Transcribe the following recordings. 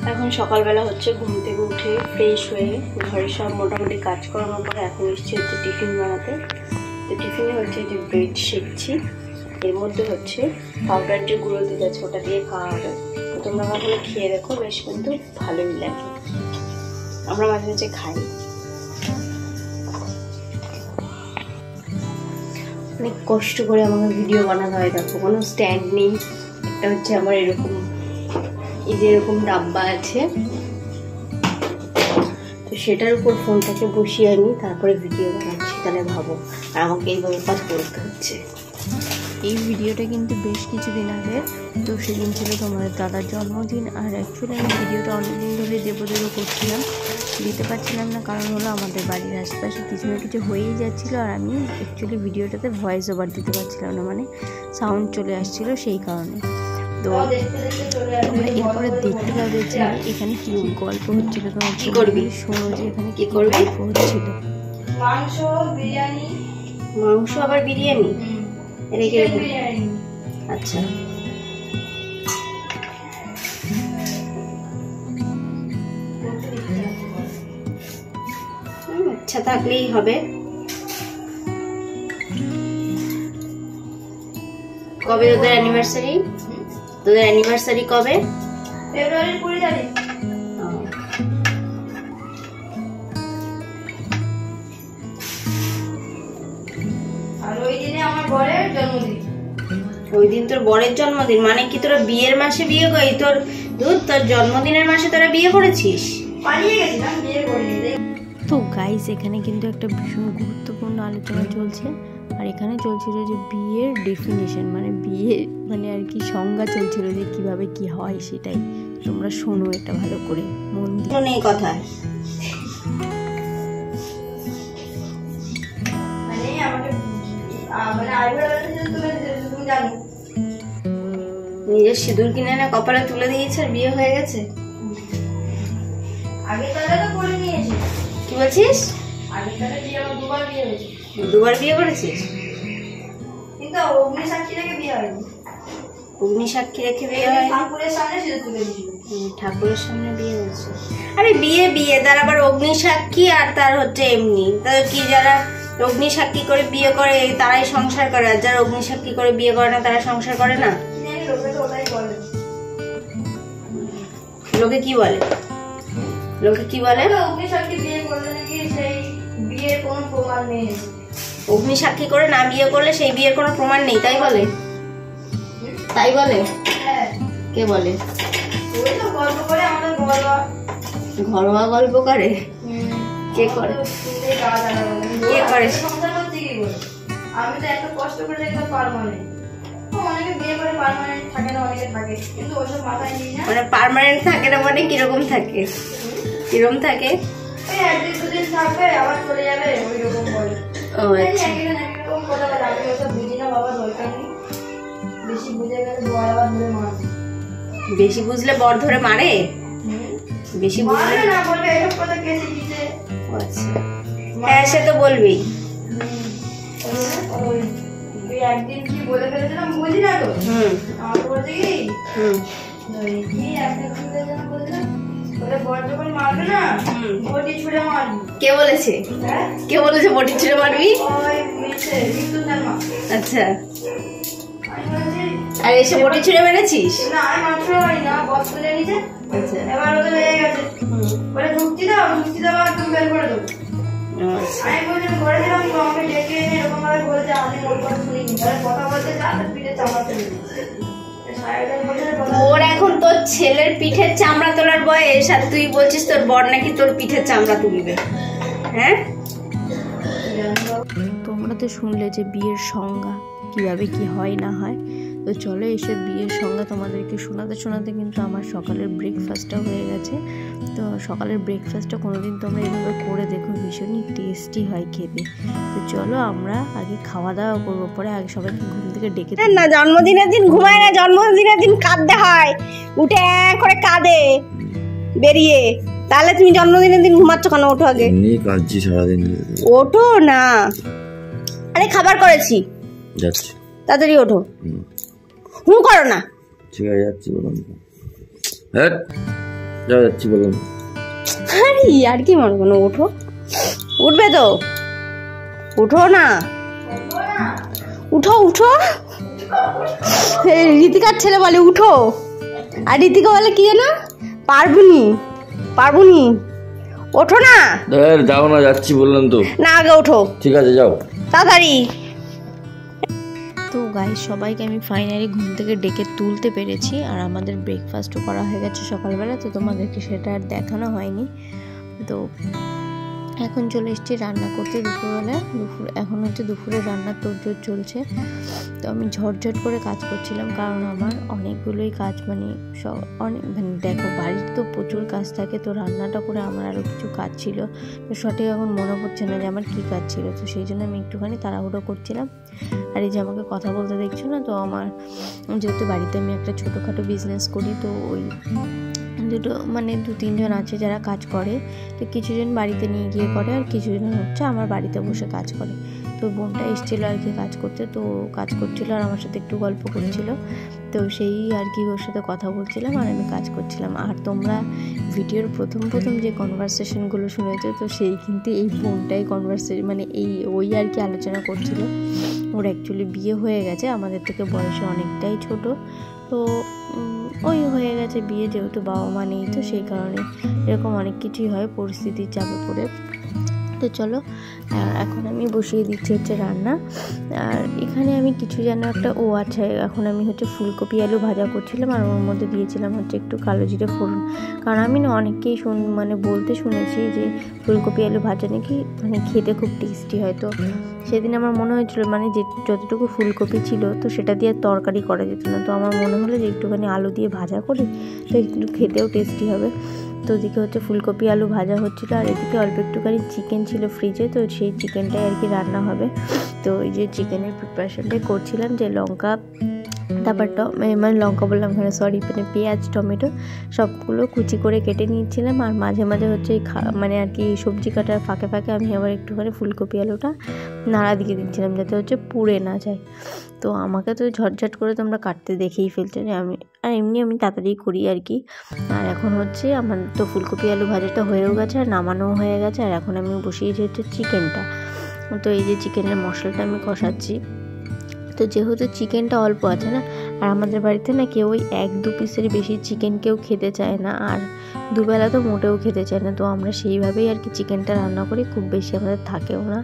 এখন সকালবেলা হচ্ছে, ঘুম থেকে উঠে ফ্রেশ হয়ে ঘরে সব মোটামুটি কাজ করানোর পরে এখন এসেছি হচ্ছে টিফিন বানাতে। তো টিফিনে হচ্ছে যে ব্রেড শেখছি, এর মধ্যে হচ্ছে পাউডার যে গুঁড়ো দুধ আছে ওটা দিয়ে খাওয়া হবে। তো তোমরা কখনো খেয়ে দেখো, বেশ কিন্তু ভালোই লাগে, আমরা মাঝে মাঝে খাই। অনেক কষ্ট করে আমাকে ভিডিও বানাতে হয়, দেখো কোনো স্ট্যান্ড নেই। একটা হচ্ছে আমার এরকম এই যে এরকম ডাব্বা আছে, তো সেটার উপর ফোনটাকে বসিয়ে আনি, তারপরে ভিডিও বানাচ্ছি। তাহলে ভাবো, আর আমাকে এইভাবে কাজ করতে হচ্ছে। এই ভিডিওটা কিন্তু বেশ কিছুদিন আগে, তো সেদিন ছিল তোমাদের দাদার জন্মদিন। আর অ্যাকচুয়ালি আমি ভিডিওটা অনেকদিন ধরে দেবো করছিলাম, দিতে পারছিলাম না, কারণ হলো আমাদের বাড়ির আশেপাশে কিছু না কিছু হয়েই যাচ্ছিলো। আর আমি অ্যাকচুয়ালি ভিডিওটাতে ভয়েস ওভার দিতে পারছিলাম না, মানে সাউন্ড চলে আসছিলো সেই কারণে। তো তোমরা এরপরে দেখতে পাবে যে এখানে কি গল্প হচ্ছিল। তোমার কি করবি শোনো যে এখানে কি করবি হচ্ছিল। মাংস বিরিয়ানি, মাংস আবার বিরিয়ানি, আচ্ছা আচ্ছা থাকলেই হবে। কবে তোদের অ্যানিভার্সারি? তোদের অ্যানিভার্সারি কবে? ফেব্রুয়ারির 20 তারিখ। আর ওই দিনে আমার বরের জন্মদিন। ওই দিন তোর বরের জন্মদিন? মানে কি তোরা বিয়ের মাসে বিয়ে করি? তোর জন্মদিনের মাসে তোরা বিয়ে করেছিস? পালিয়ে গেছিলাম, বিয়ে করিনি। তো গাইস, এখানে কিন্তু একটা ভীষণ গুরুত্বপূর্ণ আলোচনা চলছে। আর এখানে চলছিল যে বিয়ের ডেফিনেশন, মানে বিয়ে মানে আর কি সংজ্ঞা চলছিল যে কিভাবে কি হয় সেটাই। তোমরা শোনো এটা ভালো করে, মন দিয়ে শোনো এই কথা। নিজের সিঁদুর কিনে না কপালে তুলে দিয়েছে আর বিয়ে হয়ে গেছে। আগে তাহলে তো করে নিয়েছি। কি বলছিস? আগে তাহলে বিয়ে আমার 2 বার বিয়ে হয়েছে। 2 বার বিয়ে করেছিস? কিন্তু অগ্নি সাক্ষী রেখে বিয়ে হয়নি। অগ্নি সাক্ষী রেখে বিয়ে হয়? ঠাকুরের সামনে সিঁদুর তুলে দিয়েছিল। ঠাকুরের সামনে বিয়ে হয়েছে। আরে বিয়ে বিয়ে, তার আবার অগ্নি সাক্ষী আর তার হচ্ছে এমনি। তার কি যারা অগ্নি সাক্ষী করে বিয়ে করে তারাই সংসার করে, আর যারা অগ্নি সাক্ষী করে বিয়ে করে না তারা সংসার করে না? লোকে কি বলে? লোকে কি বলে? অগ্নি সাক্ষী বিয়ে করলে নাকি সেই বিয়ের কোনো প্রমাণ নেই। অগ্নি সাক্ষী করে না বিয়ে করলে সেই বিয়ের কোনো প্রমাণ নেই, তাই বলে? তাই বলে? হ্যাঁ। কে বলে? ওই তো গল্প করে, আমাদের ঘরোয়া গল্প করে। কে করে? কে করে? সংসার করতে কি করে? আমি তো এত কষ্ট করে দেখলাম পার্মানেন্ট। অনেকে বিয়ে করে পার্মানেন্ট থাকে না, অনেকে থাকে, কিন্তু ওসব মাথায় নিই না। মানে পার্মানেন্ট থাকে না মানে কিরকম থাকে? কিরকম থাকে? ওই 1-2 দিন থাকবে আবার চলে যাবে, ওই রকম বলে। ও আচ্ছা। একরকম কথা বলে, আমি ওসব বুঝি না বাবা, দরকার নেই। বেশি বুঝে গেলে বর আবার ধরে মারবে। বেশি বুঝলে বর ধরে মারে? বেশি বুঝলে না, বলবে এসব কথা কে শিখিয়েছে। আচ্ছা, হ্যাঁ সে তো বলবেই। একদিন কি বলে ফেলেছিলাম বুঝি না তো। আমার বলছে কি একদিন কি বলেছিলাম, বলে বর যখন মারবে না বটি ছুঁড়ে মারবি। কে বলেছে? কে বলেছে বটি ছুঁড়ে মারবি? ওই মিছে মৃত্যুর মা। আচ্ছা, আর এসে বটি ছুঁড়ে মেরেছিস? না, আমি মাত্র না বস তুলে নিচে। আচ্ছা, এবার ওদের হয়ে গেছে, বলে ঢুকতি দাও একদম বের করে দেবো। আমি বলছিলাম করে দিলাম, তো আমাকে ডেকে এনে এরকম ভাবে বলেছে, আমি ওর কথা শুনিনি। কথা বলতে যা পিঠে চামড়া তুলে ওর এখন তোর ছেলের পিঠের চামড়া তোলার বয়স, আর তুই বলছিস তোর বর নাকি তোর পিঠের চামড়া তুলবে? হ্যাঁ, তোমরা তো শুনলে যে বিয়ের সংজ্ঞা কিভাবে কি হয় না হয়। তো চলো এসে বিয়ের সংজ্ঞা তোমাদেরকে শোনাতে শোনাতে কিন্তু আমার সকালের ব্রেকফাস্টটা হয়ে গেছে। তো সকালের ব্রেকফাস্টটা কোনোদিন তোমরা এভাবে করে দেখো, ভীষণই টেস্টি হয় খেতে। তো চলো আমরা আগে খাওয়া দাওয়া করবো, পরে আগে সবাইকে ঘুম থেকে ডেকে না। জন্মদিনের দিন ঘুমায় না, জন্মদিনের দিন কাঁদতে হয়, উঠে করে কাঁদে বেরিয়ে। তাহলে তুমি জন্মদিনের দিন ঘুমাচ্ছ কেন? ওঠো আগে। কাঁদছি সারাদিন। ওঠো না, আরে খাবার করেছি, যাচ্ছি, তাড়াতাড়ি ওঠো। হুম করো না। ঠিক আছে যাচ্ছি। যাও, যাচ্ছি বললাম। আরে আর কি মারবো না, ওঠো, উঠবে তো, উঠো না, উঠো উঠো। রীতিকার ছেলে বলে উঠো, আর রীতিকা বলে কি জানো, পারবুনি পারবুনি, ওঠো না। যাও না, যাচ্ছি বললাম তো। না আগে ওঠো। ঠিক আছে যাও তাড়াতাড়ি। তো গাইস, সবাইকে আমি ফাইনালি ঘুম থেকে ডেকে তুলতে পেরেছি, আর আমাদের ব্রেকফাস্টও করা হয়ে গেছে সকালবেলা। তো তোমাদেরকে সেটা আর দেখানো হয়নি। তো এখন চলে এসেছি রান্না করতে দুপুরবেলা। এখন হচ্ছে দুপুরে রান্নার তোড়জোড় চলছে। তো আমি ঝটঝট করে কাজ করছিলাম, কারণ আমার অনেকগুলোই কাজ, মানে অনেক, মানে দেখো বাড়ির তো প্রচুর কাজ থাকে। তো রান্নাটা করে আমার আরও কিছু কাজ ছিল, তো সঠিক এখন মনে পড়ছে না যে আমার কী কাজ ছিল। তো সেই জন্য আমি একটুখানি তাড়াহুড়ো করছিলাম। আর এই যে আমাকে কথা বলতে দেখছো না, তো আমার যেহেতু বাড়িতে আমি একটা ছোটোখাটো বিজনেস করি, তো ওই মানে 2-3 জন আছে যারা কাজ করে। তো কিছুজন বাড়িতে নিয়ে গিয়ে করে, আর কিছুজন হচ্ছে আমার বাড়িতে বসে কাজ করে। তো বোনটা এসেছিলো আর কি কাজ করতে, তো কাজ করছিলো আর আমার সাথে একটু গল্প করছিল। তো সেই আর কি ওর সাথে কথা বলছিলাম আর আমি কাজ করছিলাম। আর তোমরা ভিডিওর প্রথম যে কনভারসেশনগুলো শুনেছো, তো সেই কিন্তু এই বোনটাই মানে ওই আর কি আলোচনা করছিল। ওর অ্যাকচুয়ালি বিয়ে হয়ে গেছে, আমাদের থেকে বয়সে অনেকটাই ছোট। তো ওই হয়ে গেছে বিয়ে, যেহেতু বাবা মা নেই, তো সেই কারণে এরকম অনেক কিছুই হয় পরিস্থিতির চাপে পড়ে। তো চলো এখন আমি বসিয়ে দিচ্ছি হচ্ছে রান্না। আর এখানে আমি কিছু যেন একটা আচ্ছা, এখন আমি হচ্ছে ফুলকপি আলু ভাজা করছিলাম, আর ওর মধ্যে দিয়েছিলাম হচ্ছে একটু কালো জিরে ফোড়ন। কারণ আমি না অনেককেই মানে বলতে শুনেছি যে ফুলকপি আলু ভাজা নাকি মানে খেতে খুব টেস্টি হয়। তো সেদিন আমার মনে হয়েছিল মানে যে যতটুকু ফুলকপি ছিল, তো সেটা দিয়ে তরকারি করা যেত না। তো আমার মনে হলো যে একটুখানি আলু দিয়ে ভাজা করি, তো একটু খেতেও টেস্টি হবে। তো ওদিকে হচ্ছে ফুলকপি আলু ভাজা হচ্ছিলো, আর এদিকে অল্প একটুখানি চিকেন ছিল ফ্রিজে, তো সেই চিকেনটাই আর কি রান্না হবে। তো এই যে চিকেনের প্রিপারেশনটাই করছিলাম, যে লঙ্কা, তারপর মানে লঙ্কা বললাম এখানে, সরি, মানে পেঁয়াজ টমেটো সবগুলো কুচি করে কেটে নিয়েছিলাম। আর মাঝে মাঝে হচ্ছে মানে আর কি সবজি কাটার ফাঁকে ফাঁকে আমি আবার একটুখানি ফুলকপি আলুটা নাড়া দিয়ে দিচ্ছিলাম, যাতে হচ্ছে পুড়ে না যায়। তো আমাকে তো ঝটঝট করে তোমরা কাটতে দেখেই ফেলছো যে আমি, আর এমনি আমি তাড়াতাড়ি করি আর কি। আর এখন হচ্ছে আমার তো ফুলকপি আলু ভাজাটা হয়েও গেছে, আর নামানোও হয়ে গেছে। আর এখন আমি বসিয়েছি হচ্ছে চিকেনটা। তো এই যে চিকেনের মশলাটা আমি কষাচ্ছি। তো যেহেতু চিকেনটা অল্প আছে না, আর আমাদের বাড়িতে না কেউ ওই 1-2 পিসের বেশি চিকেন কেউ খেতে চায় না, আর দুবেলা তো মোটেও খেতে চায় না। তো আমরা সেইভাবেই আর কি চিকেনটা রান্না করি, খুব বেশি আমাদের থাকেও না।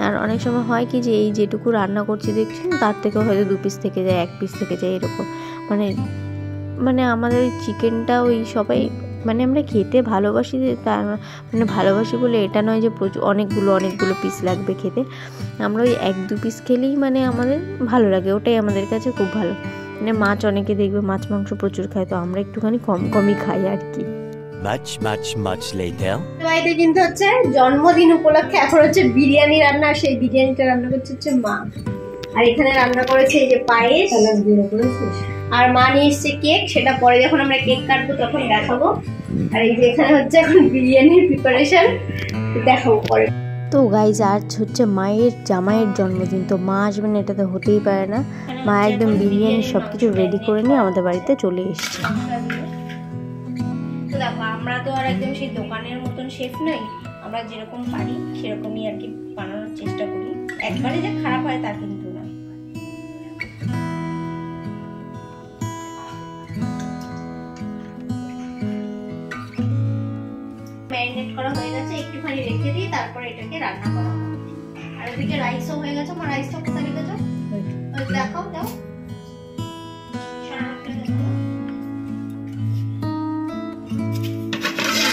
আর অনেক সময় হয় কি যে এই যেটুকু রান্না করছি দেখছেন, তার থেকেও হয়তো 2 পিস থেকে যায়, 1 পিস থেকে যায়, এরকম মানে আমাদের ওই চিকেনটা ওই সবাই মানে আমরা খেতে ভালোবাসি, তার মানে ভালোবাসি বলে এটা নয় যে প্রচুর অনেকগুলো পিস লাগবে খেতে। আমরা ওই 1-2 পিস খেলেই মানে আমাদের ভালো লাগে, ওটাই আমাদের কাছে খুব ভালো। মানে মাছ অনেকে দেখবে মাছ মাংস প্রচুর খায়, তো আমরা একটুখানি কমই খাই আর কি। much later. বাড়িতে কিন্তু হচ্ছে জন্মদিন উপলক্ষে এখন হচ্ছে বিরিয়ানি রান্না, সেই বিরিয়ানিটা রান্না করছে হচ্ছে মা। আর এখানে রান্না করেছে এই যে পায়েস, আর মা নিয়ে এসছে কেক, সেটা পরে যখন আমরা কেক কাটবো তখন দেখাবো। আর এই যে এখানে হচ্ছে এখন বিরিয়ানির প্রিপারেশন, দেখাবো পরে। তো গাইজ আজ হচ্ছে মায়ের জামাইয়ের জন্মদিন, তো মা আসবেন এটা তো হতেই পারে না। মা একদম বিরিয়ানি সব কিছু রেডি করে নিয়ে আমাদের বাড়িতে চলে এসছে। তো দেখো আমরা তো আর একদম সেই দোকানের মতন শেফ নই, আমরা যেরকম পারি সেরকমই আর কি বানানোর চেষ্টা করি। একবারে যে খারাপ হয় তা কিন্তু না। ম্যারিনেট করা হয়ে গেছে, একটুখানি রেখে দিই, তারপরে এটাকে রান্না করা হবে। আর ওদিকে রাইসও হয়ে গেছে। আমার রাইসটা কোথায় রেখেছো? দেখাও, দাও।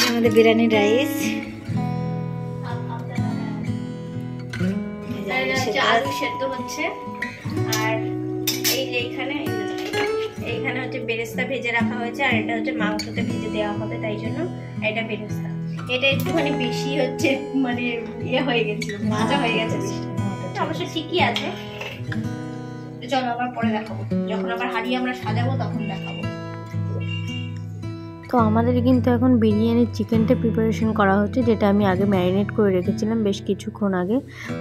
আমাদের বিরিয়ানির রাইস, আলু সেদ্ধ হচ্ছে। আর এই যে এইখানে হচ্ছে বেরেস্তা ভেজে রাখা হয়েছে, আর এটা হচ্ছে মাংসতে ভেজে দেওয়া হবে, তাই জন্য এটা বেরেস্তা। এটা একটুখানি বেশি হচ্ছে মানে ইয়ে হয়ে গেছিল, ভাজা হয়ে গেছে বেশি, অবশ্য ঠিকই আছে। চলো আবার পরে দেখাবো, যখন আবার হাঁড়ি আমরা সাজাবো তখন দেখাবো। তো আমাদের কিন্তু এখন বিরিয়ানির চিকেনটা প্রিপারেশন করা হচ্ছে, যেটা আমি আগে ম্যারিনেট করে রেখেছিলাম বেশ কিছুক্ষণ আগে।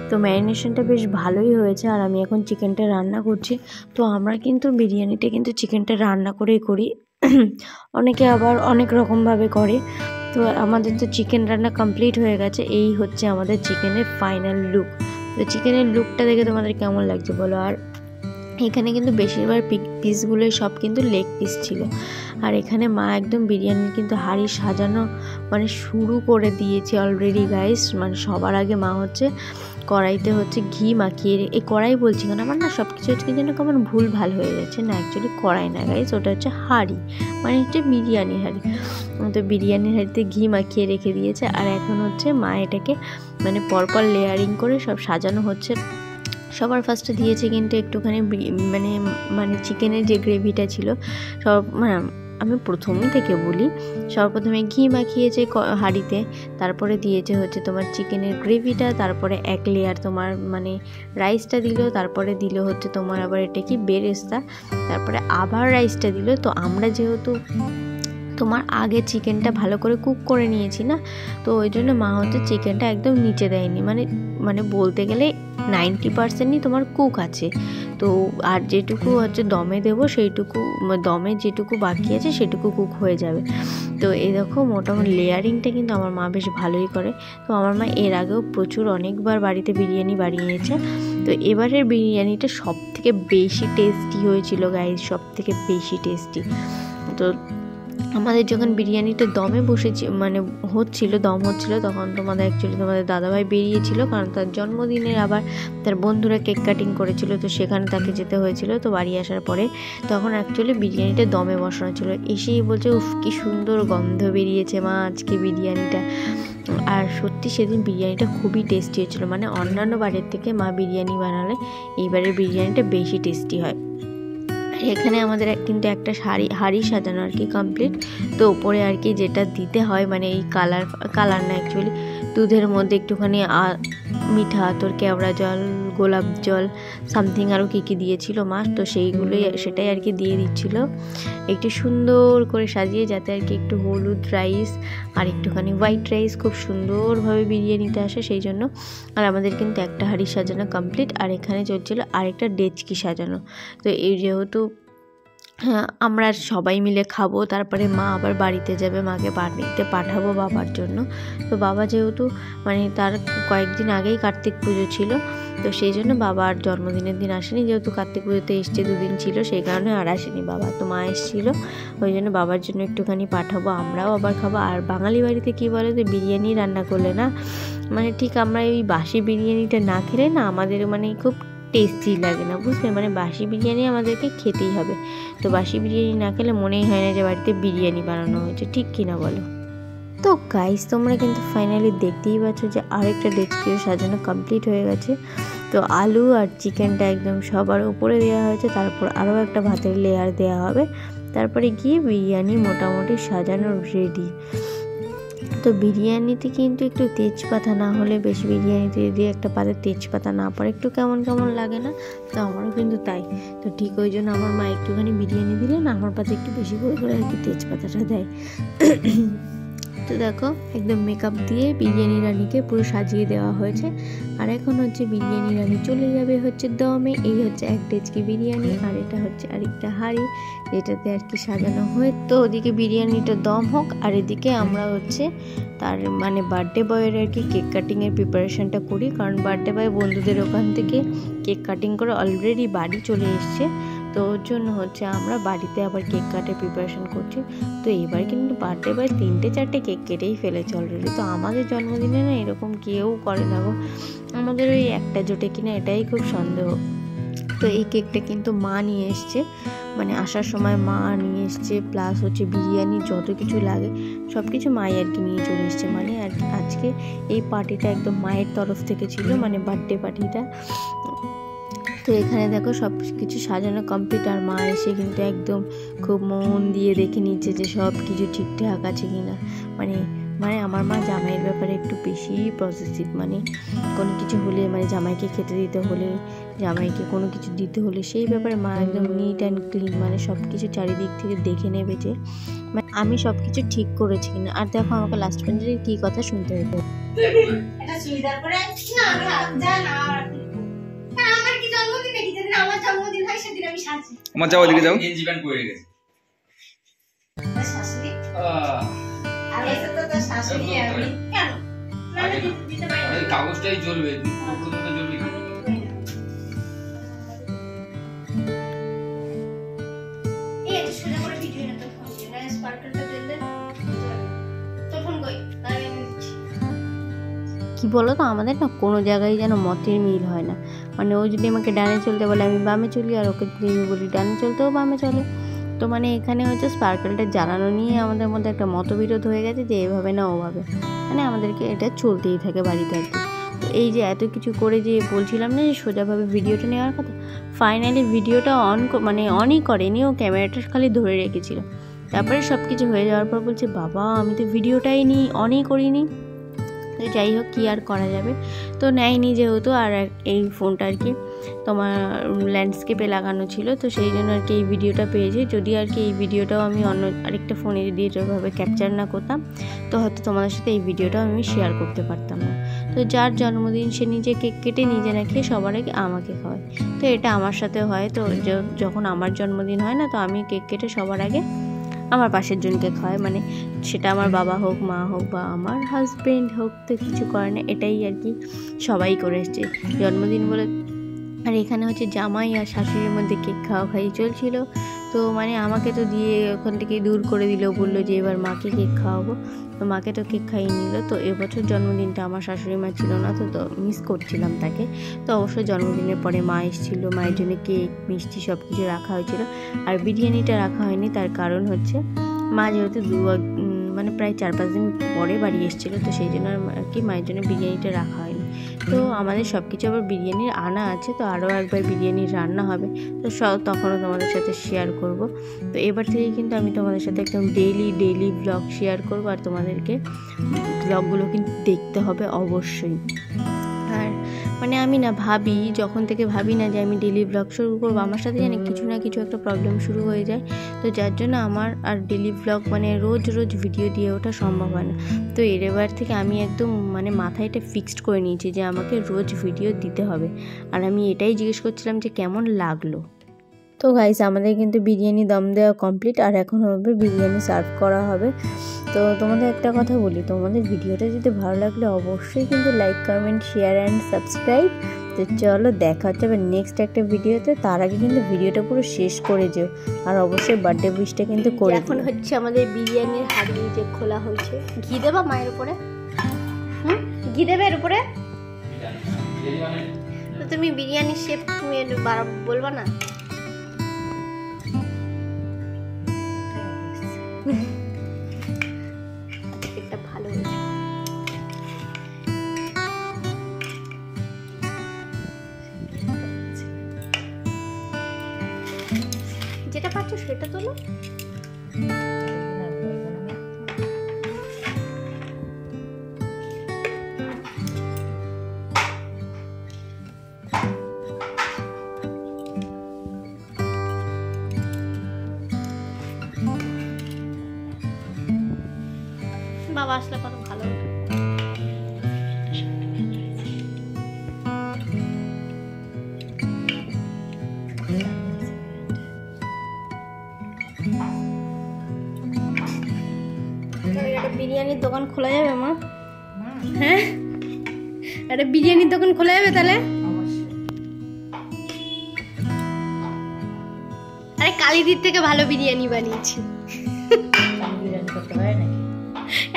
তো ম্যারিনেশনটা বেশ ভালোই হয়েছে, আর আমি এখন চিকেনটা রান্না করছি। তো আমরা কিন্তু বিরিয়ানিটা কিন্তু চিকেনটা রান্না করেই করি, অনেকে আবার অনেক রকমভাবে করে। তো আমাদের তো চিকেন রান্না কমপ্লিট হয়ে গেছে, এই হচ্ছে আমাদের চিকেনের ফাইনাল লুক। তো চিকেনের লুকটা দেখে তোমাদের কেমন লাগছে বলো। আর এখানে কিন্তু বেশিরভাগ পিসগুলো সব কিন্তু লেগ পিস ছিল। আর এখানে মা একদম বিরিয়ানির কিন্তু হাঁড়ি সাজানো মানে শুরু করে দিয়েছে অলরেডি গাইস। মানে সবার আগে মা হচ্ছে কড়াইতে হচ্ছে ঘি মাখিয়ে, এই কড়াই বলছি কেন আমার না সব কিছু হচ্ছে যেন কেমন ভুল ভাল হয়ে যাচ্ছে, না অ্যাকচুয়ালি কড়াই না গাইস, ওটা হচ্ছে হাঁড়ি, মানে হচ্ছে বিরিয়ানির হাঁড়ি। তো বিরিয়ানির হাঁড়িতে ঘি মাখিয়ে রেখে দিয়েছে। আর এখন হচ্ছে মা এটাকে মানে পরপর লেয়ারিং করে সব সাজানো হচ্ছে। সবার ফার্স্টে দিয়েছে কিন্তু একটুখানি মানে মানে চিকেনের যে গ্রেভিটা ছিল সব, মানে আমি প্রথম থেকে বলি, সর্বপ্রথমে ঘি মাখিয়েছে হাঁড়িতে, তারপরে দিয়েছে হচ্ছে তোমার চিকেনের গ্রেভিটা, তারপরে এক লেয়ার তোমার মানে রাইসটা দিল, তারপরে দিল হচ্ছে তোমার আবার এটা কি বেরেস্তা, তারপরে আবার রাইসটা দিল। তো আমরা যেহেতু তোমার আগে চিকেনটা ভালো করে কুক করে নিয়েছি না, তো ওই জন্য মা হচ্ছে চিকেনটা একদম নিচে দেয়নি, মানে মানে বলতে গেলে 90%ই তোমার কুক আছে। তো আর যেটুকু হচ্ছে দমে দেবো সেইটুকু, দমে যেটুকু বাকি আছে সেটুকু কুক হয়ে যাবে। তো এই দেখো মোটামুটি লেয়ারিংটা কিন্তু আমার মা বেশ ভালোই করে। তো আমার মা এর আগেও প্রচুর অনেকবার বাড়িতে বিরিয়ানি বানিয়েছে। তো এবারের বিরিয়ানিটা সব থেকে বেশি টেস্টি হয়েছিল গাইস, সব থেকে বেশি টেস্টি। তো আমাদের যখন বিরিয়ানিটা দমে বসেছি মানে হচ্ছিল, দম হচ্ছিল, তখন তোমাদের দাদাভাই বেরিয়েছিল, কারণ তার জন্মদিনের আবার তার বন্ধুরা কেক কাটিং করেছিল, তো সেখানে তাকে যেতে হয়েছিল। তো বাড়ি আসার পরে তখন অ্যাকচুয়ালি বিরিয়ানিটা দমে বসানো ছিল, এসেই বলছে উফ কি সুন্দর গন্ধ বেরিয়েছে মা আজকে বিরিয়ানিটা। আর সত্যি সেদিন বিরিয়ানিটা খুবই টেস্টি হয়েছিল, মানে অন্যান্য বাড়ির থেকে মা বিরিয়ানি বানালে এইবারের বিরিয়ানিটা বেশি টেস্টি হয়। এখানে আমাদের কিন্তু একটা হাঁড়ি সাজানো আর কি কমপ্লিট। তো ওপরে আর কি যেটা দিতে হয় মানে এই কালার না অ্যাকচুয়ালি দুধের মধ্যে একটুখানি মিঠা তোর কেওড়া জল, গোলাপ জল, সামথিং আরও কী কী দিয়েছিল মা, তো সেটাই আর কি দিয়ে দিচ্ছিল একটু সুন্দর করে সাজিয়ে, যাতে আর কি একটু হলুদ রাইস আর একটুখানি হোয়াইট রাইস খুব সুন্দরভাবে বিরিয়ানিতে আসে সেই জন্য। আর আমাদের কিন্তু একটা হাঁড়ি সাজানো কমপ্লিট, আর এখানে চলছিল আরেকটা ডেচকি সাজানো। তো এই যেহেতু আমরা সবাই মিলে খাবো, তারপরে মা আবার বাড়িতে যাবে, মাকে বাড়িতে পাঠাবো বাবার জন্য। তো বাবা যেহেতু মানে তার কয়েকদিন আগেই কার্তিক পুজো ছিল, তো সেই জন্য বাবার জন্মদিনের দিন আসেনি, যেহেতু কার্তিক পুজোতে এসছে 2 দিন ছিল, সেই কারণে আর আসেনি বাবা। তো মা এসেছিল, ওই জন্য বাবার জন্য একটুখানি পাঠাবো, আমরাও আবার খাবো। আর বাঙালি বাড়িতে কী বলে যে বিরিয়ানি রান্না করলে না মানে ঠিক আমরা ওই বাসি বিরিয়ানিটা না খেলে না আমাদের মানে খুব টেস্টি লাগে না, বুঝলে, মানে বাসি বিরিয়ানি আমাদেরকে খেতেই হবে। তো বাসি বিরিয়ানি না খেলে মনেই হয় না যে বাড়িতে বিরিয়ানি বানানো হয়েছে, ঠিক কিনা বলো। তো গাইস তোমরা কিন্তু ফাইনালি দেখতেই পাচ্ছ যে আরেকটা ডেচকিও সাজানো কমপ্লিট হয়ে গেছে। তো আলু আর চিকেনটা একদম সবার উপরে দেওয়া হয়েছে, তারপর আরও একটা ভাতের লেয়ার দেওয়া হবে, তারপরে গিয়ে বিরিয়ানি মোটামুটি সাজানো রেডি। তো বিরিয়ানিতে কিন্তু একটু তেজপাতা না হলে, বেশি বিরিয়ানিতে যদি একটা পাতে তেজপাতা না পড়ে একটু কেমন কেমন লাগে না, তো আমারও কিন্তু তাই। তো ঠিক ওই জন্য আমার মা একটুখানি বিরিয়ানি দিলে না আমার পাতে একটু বেশি করে আর কি তেজপাতাটা দেয়। তো দেখো একদম মেকআপ দিয়ে বিরিয়ানি রানিকে পুরো সাজিয়ে দেওয়া হয়েছে। আর এখন হচ্ছে বিরিয়ানি রানি চলে যাবে হচ্ছে দমে। এই হচ্ছে এক ডেচকি বিরিয়ানি, আর এটা হচ্ছে আরেকটা হাঁড়ি যেটাতে আর কি সাজানো হয়। তো ওদিকে বিরিয়ানিটা দম হোক, আর এদিকে আমরা হচ্ছে তার মানে বার্থডে বয়ের আর কি কেক কাটিংয়ের প্রিপারেশনটা করি, কারণ বার্থডে বয় বন্ধুদের ওখান থেকে কেক কাটিং করে অলরেডি বাড়ি চলে এসছে। তো ওর জন্য হচ্ছে আমরা বাড়িতে আবার কেক কাটার প্রিপারেশন করছি। তো এবার কিন্তু বার্থডে বয় 3-4টে কেক কেটেই ফেলেছে অলরেডি। তো আমাদের জন্মদিনে না এরকম কেউ করে না গো, আমাদের ওই একটা জোটে কিনা এটাই খুব সন্দেহ। তো এই কেকটা কিন্তু মা নিয়ে এসছে, মানে আসার সময় মা নিয়ে এসছে, প্লাস হচ্ছে বিরিয়ানি যত কিছু লাগে সব কিছু মাই আর কি নিয়ে চলে এসছে। মানে আর আজকে এই পার্টিটা একদম মায়ের তরফ থেকে ছিল, মানে বার্থডে পার্টিটা। তো এখানে দেখো সব কিছু সাজানো কমপ্লিট, আর মা এসে কিন্তু একদম খুব মন দিয়ে দেখে নিচ্ছে যে সব কিছু ঠিকঠাক আছে কিনা। মানে মানে আমার মা জামাইয়ের ব্যাপারে একটু বেশি পজিটিভ, মানে কোনো কিছু হলে মানে জামাইকে খেতে দিতে হলে, জামাইকে কোনো কিছু দিতে হলে সেই ব্যাপারে মা একদম নিট অ্যান্ড ক্লিন, মানে সব কিছু চারিদিক থেকে দেখে নেবে যে মানে আমি সব কিছু ঠিক করেছি কিনা। আর দেখো আমাকে লাস্ট পর্যন্ত কী কথা শুনতে হতো, আমার যাও, ওদিকে যাও। গেঞ্জি প্যান্ট পরে গেছে। শাশুড়ি আর এসে তো তোর শাশুড়ি আমি কেন দিতে পারি না। কাগজটাই জ্বলবে, প্রথমত জ্বলবে কি? এই এটা সোজা করে ভিডিও না, তোর ফোন দিয়ে না স্পার্কেলটা জ্বললে তোর ফোন কই তাহলে আমি দিচ্ছি। কি বলো তো, আমাদের না কোনো জায়গায় যেন মতের মিল হয় না। মানে ও যদি আমাকে ডানে চলতে বলে আমি বামে চলি, আর ওকে যদি আমি বলি ডানে চলতেও বামে চলে। তো মানে এখানে হচ্ছে স্পার্কেলটা জ্বালানো নিয়ে আমাদের মধ্যে একটা মতবিরোধ হয়ে গেছে যে এভাবে না ওভাবে, মানে আমাদেরকে এটা চলতেই থাকে বাড়িতে আর কি। তো এই যে এত কিছু করে যে বলছিলাম না যে সোজাভাবে ভিডিওটা নেওয়ার কথা, ফাইনালি ভিডিওটা অনই করেনি, ও ক্যামেরাটা খালি ধরে রেখেছিল। তারপরে সব কিছু হয়ে যাওয়ার পর বলছে বাবা আমি তো ভিডিওটাই অনই করিনি। তো যাই হোক কী আর করা যাবে, তো নেয়নি যেহেতু। আর এই ফোনটা আর কি তোমার ল্যান্ডস্কেপে লাগানো ছিল, তো সেই জন্য আর কি এই ভিডিওটা পেয়েছি। যদি আর কি এই ভিডিওটাও আমি অন্য আরেকটা ফোনে যদি এভাবে ক্যাপচার না করতাম, তো হয়তো তোমাদের সাথে এই ভিডিওটাও আমি শেয়ার করতে পারতাম না। তো যার জন্মদিন সে নিজে কেক কেটে নিজে না খেয়ে সবার আগে আমাকে খাওয়ায়। তো এটা আমার সাথে হয়। তো যখন আমার জন্মদিন হয় না, তো আমি কেক কেটে সবার আগে আমার পাশের জনকে খাওয়াই, মানে সেটা আমার বাবা হোক, মা হোক বা আমার হাজবেন্ড হোক, তো কিছু করে না, এটাই আর কি সবাই করে এসছে জন্মদিন বলে। আর এখানে হচ্ছে জামাই আর শাশুড়ির মধ্যে কেক খাওয়াই চলছিল। তো মানে আমাকে তো দিয়ে ওখান থেকে দূর করে দিল, বললো যে এবার মাকে কেক খাওয়াবো। তো মাকে তো কেক খাইয়ে নিল। তো এবছর জন্মদিনটা আমার শাশুড়ি মা ছিল না, তো মিস করছিলাম তাকে। তো অবশ্যই জন্মদিনের পরে মা এসেছিলো, মায়ের জন্য কেক মিষ্টি সব কিছু রাখা হয়েছিল। আর বিরিয়ানিটা রাখা হয়নি, তার কারণ হচ্ছে মা যেহেতু মানে প্রায় 4-5 দিন পরে বাড়ি এসেছিলো, তো সেই জন্য আর কি মায়ের জন্য বিরিয়ানিটা রাখা হয়নি। তো আমাদের সব কিছু আবার বিরিয়ানির আনা আছে, তো আরও একবার বিরিয়ানির রান্না হবে, তো তখনও তোমাদের সাথে শেয়ার করব। তো এবার থেকে কিন্তু আমি তোমাদের সাথে একদম ডেইলি ব্লগ শেয়ার করব, আর তোমাদেরকে ব্লগগুলো কিন্তু দেখতে হবে অবশ্যই। আর মানে আমি না ভাবি, যখন থেকে ভাবি না যে আমি ডেইলি ব্লগ শুরু করবো, আমার সাথে জানি কিছু না কিছু একটা প্রবলেম শুরু হয়ে যায়। তো যার জন্য আমার আর ডেইলি ব্লগ মানে রোজ ভিডিও দিয়ে ওঠা সম্ভব হয় না। তো এবার থেকে আমি একদম মানে মাথায় এটা ফিক্সড করে নিয়েছি যে আমাকে রোজ ভিডিও দিতে হবে। আর আমি এটাই জিজ্ঞেস করছিলাম যে কেমন লাগলো। তো গাইস আমাদের কিন্তু বিরিয়ানি দম দেওয়া কমপ্লিট, আর এখন হবে বিরিয়ানি সার্ভ করা হবে। তো তোমাদের একটা কথা বলি, তোমাদের ভিডিওটা যদি ভালো লাগলে অবশ্যই কিন্তু like, comment, share and subscribe. তো চলো দেখা হচ্ছে আবার নেক্সট একটা ভিডিওতে। তার আগে কিন্তু ভিডিওটা পুরো শেষ করে যেও, আর অবশ্যই বার্থডে উইশটা কিন্তু করে। এখন হচ্ছে আমাদের বিরিয়ানির হাঁড়ি যে খোলা হয়েছে। ঘি দেবা মায়ের উপরে? ঘি দেবে এর উপরে? তো তুমি বিরিয়ানির শেপ তুমি বলবা না? এটা ভালো হয়েছে। যেটা পাচ্ছ সেটা তোলো। বাবা আসলে কত ভালো হতো। একটা বিরিয়ানির দোকান খোলা যাবে মা? হ্যাঁ, একটা বিরিয়ানির দোকান খোলা যাবে তাহলে? আরে কালীদির থেকে ভালো বিরিয়ানি বানিয়েছি।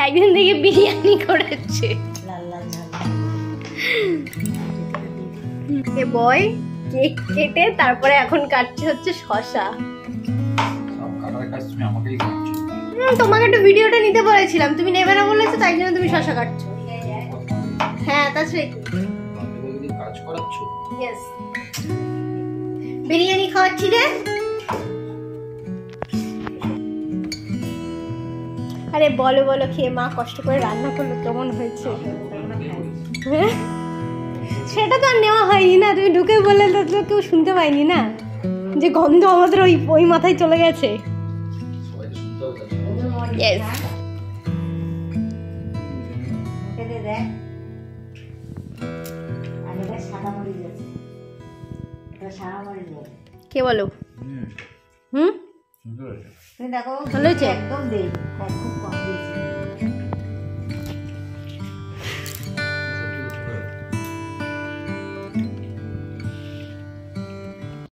একদিন থেকে বিরিয়ানি করেছে। বয় কেক কেটে তারপরে এখন কাটছে হচ্ছে শসা। তোমাকে একটু ভিডিওটা নিতে বলেছিলাম, তুমি নেবে না বলেছো, তাই জন্য তুমি শসা কাটছো। হ্যাঁ তাছাড়া কাজ করাচ্ছ? ইয়েস, বিরিয়ানি খাওয়াচ্ছি রে। আরে বলো বলো, খেয়ে মা কষ্ট করে রান্না করলো, কেমন হয়েছে? সেটা তো আর নেওয়া হয়নি না, তুমি ঢুকে বললে তো কেউ শুনতে পায়নি না যে গন্ধ আমাদের ওই মাথায় চলে গেছে। কে বলো? তুমি দেখো ভালো হয়েছে? একদম দেই খুব কম দিয়েছি